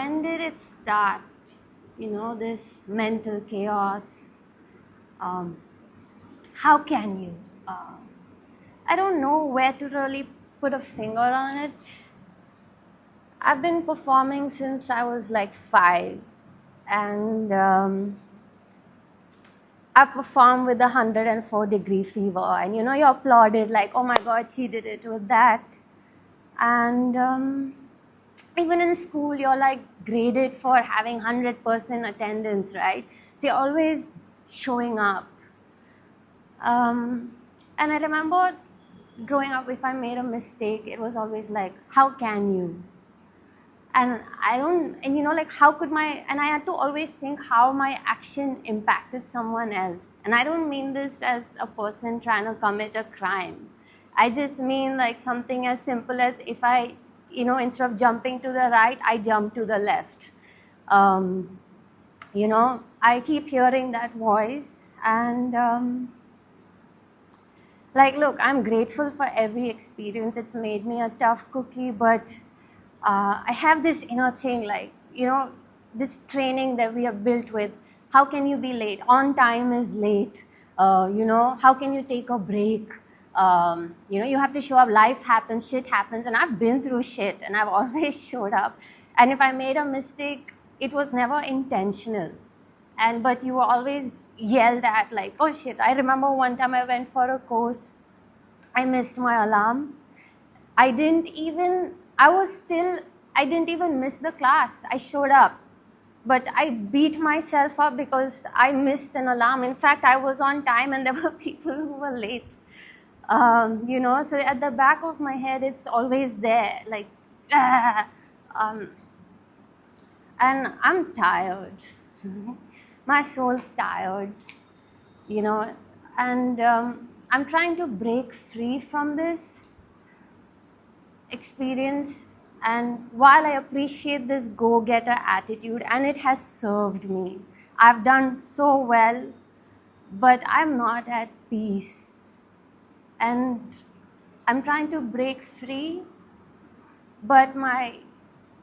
when did it start? You know, this mental chaos. How can you? I don't know where to really put a finger on it. I've been performing since I was like 5, and I performed with 104-degree fever, and you know, you applauded like, oh my God, she did it with that. And even in school, you're like graded for having 100% attendance, right? So you're always showing up. And I remember growing up, if I made a mistake, it was always like, how can you? And you know, like, how could and I had to always think how my action impacted someone else. And I don't mean this as a person trying to commit a crime. I just mean like something as simple as if I, you know, instead of jumping to the right, I jump to the left. You know, I keep hearing that voice, and like, look, I'm grateful for every experience. It's made me a tough cookie, but I have this inner thing, like, you know, this training that we are built with. How can you be late? On time is late. You know, how can you take a break? You know, you have to show up. Life happens, shit happens, and I've been through shit, and I've always showed up. And if I made a mistake, it was never intentional. But you were always yelled at, like, oh shit. I remember one time I went for a course. I missed my alarm. I didn't even miss the class. I showed up. But I beat myself up because I missed an alarm. In fact, I was on time and there were people who were late. You know, so at the back of my head, it's always there, like, and I'm tired. My soul's tired, you know, and I'm trying to break free from this experience. And while I appreciate this go-getter attitude, and it has served me, I've done so well, but I'm not at peace. And I'm trying to break free, but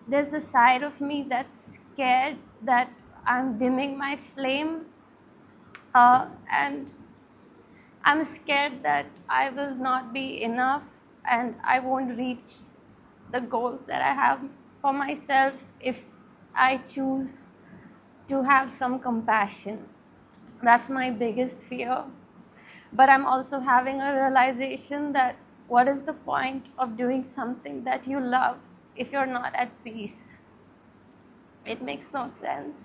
there's a side of me that's scared that I'm dimming my flame, and I'm scared that I will not be enough and I won't reach the goals that I have for myself if I choose to have some compassion. That's my biggest fear. But I'm also having a realization that what is the point of doing something that you love if you're not at peace? It makes no sense.